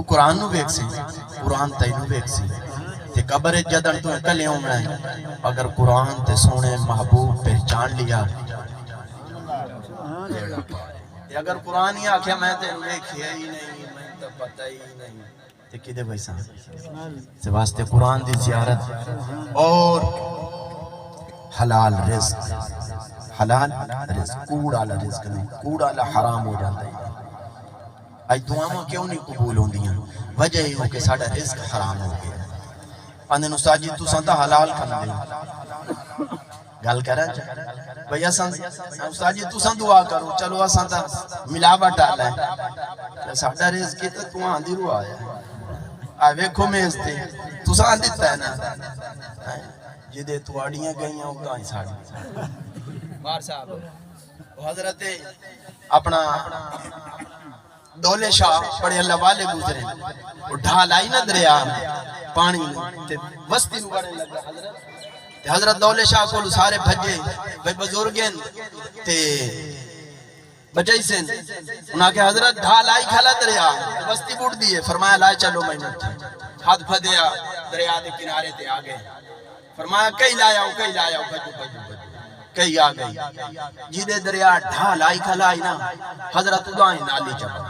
قرآن نو ویکھ سی قرآن تینو ویکھ سی تے قبر جدن تو کلے ہونا ہے اگر قرآن تے سونے محبوب پہچان لیا اگر قرآن ہی آکھیا میں تے ویکھیا ہی نہیں میں تو پتہ ہی نہیں تے کدے ویسا سے واسطے قرآن دی زیارت اور حلال رزق حلال رزق کوڑا والا رزق نہیں کوڑا والا حرام ہو جاتا ہے آج دعاواں کیوں نہیں قبول ہوندیاں وجہ یہ ہو کہ ساڈا رزق حرام ہو گیا آندے استاد جی تساں تا حلال کھاندے گل کرا بھئی اساں استاد جی تساں دعا کرو چلو اساں تا ملاوٹ آ ہے ساڈا رزق تے تو آندی رو آیا آ ویکھو میز تے تساں دتا ہے نا جدے تواڑیاں گئیاں اوتاں ہی ساڈی بار صاحب حضرت اپنا دولے شاہ بڑے اللہ والے گزرے وہ ڈھال آئی نا دریا پانی تے وستی نو بڑے لگا حضرت دولے شاہ کو سارے بھجے بھئی بزرگیں تے بچائی سے انہاں کہ حضرت ڈھال آئی کھلا دریا وستی بوٹ دیئے فرمایا لائے چلو میں نے ہاتھ بھدیا دریا دے کنارے تے آگئے فرمایا کئی لایا ہوں بھجو کئی آگئی جیدے دریا ڈھال آئی کھلا آئی نا حضرت ادائیں نالی چپا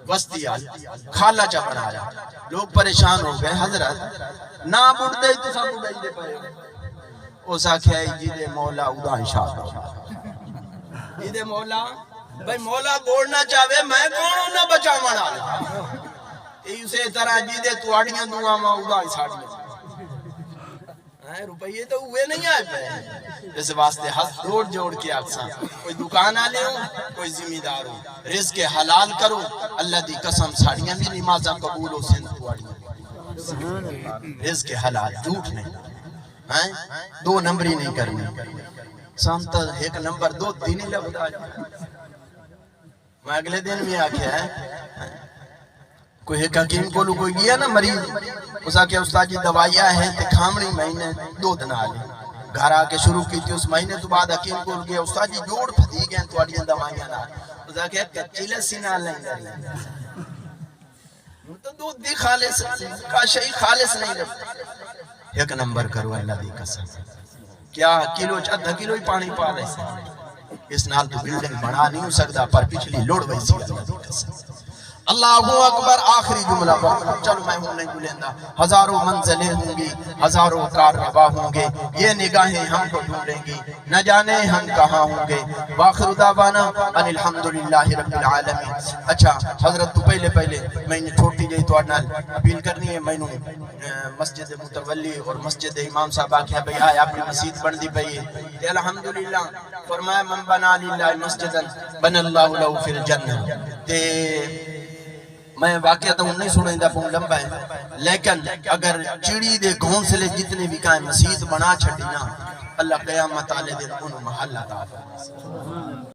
وستی آئی کھالا چپا آیا لوگ پریشان ہو گئے حضرت نہ بڑھ دے تو سب بڑھ دے پڑے او ساکھے جیدے مولا ادائیں شاہ جیدے مولا بھئی مولا بوڑنا چاہوے میں کونوں نہ بچا مانا اسے طرح جیدے تو آڑیاں دعا ماں ادائیں ساڑیاں روپیے تو ہوئے نہیں آئے پہ اس واسطے ہاتھ جوڑ کے اکساں کوئی دکان آلے ہوں کوئی ذمہ دار ہوں رزق حلال کرو اللہ دی قسم ساڑیاں بھی نمازاں قبول ہو سن تواڑیاں رزق حلال جھوٹ نہیں دو نمبری نہیں کرنی سامتا ایک نمبر دو تینی لبدا میں اگلے دن میں آکھیا ہے کوئی ایک حکیم کو لو کوئی گیا نا مریض اسا کہ استاد جی دوائیاں ہیں تے کھامڑی مہینے 2 دن آلے گھر آکے شروع کی تھی اس مہینے تو بعد حکیم کو گیا استاد جی جوڑ پھتی گئے تو آڑیاں دوائیاں نہ اسا کہ کچی لسی نہ لیں گے تو دودھ دی خالص کا شئی خالص نہیں رہتا ایک نمبر کرو اللہ دی قسم کیا کلو آدھا کلو ہی پانی پا رہے سے اس نال تو بلڈنگ بنا نہیں ہو سکتا پر پچھلی لوڑ ویسی اللہ دی قسم اللہ اکبر آخری جملہ چلو میں ہوں نہیں بلندہ ہزاروں منزلیں ہوں گی ہزاروں کارروا ہوں گے یہ نگاہیں ہم کو ڈھونڈیں گی نہ جانے ہم کہاں ہوں گے واخر دعوانا ان الحمدللہ رب العالمین اچھا حضرت تو پہلے میں نے چھوٹی جائی تو آڈنال اپیل کرنی ہے میں نے مسجد متولی اور مسجد امام صاحب آکھیا بھئی آئے اپنی مسجد بن دی بھئی تے الحمدللہ فرمایا من بنا للہ مسجدا بن اللہ لہو فی الجنہ تے میں واقعہ تو نہیں سنیں دا پون لمبا ہے لیکن اگر چڑی دے گھونسلے جتنے بھی کائیں مسجد بنا چھڑی نا اللہ قیامت آلے دن انہوں محلہ تعالی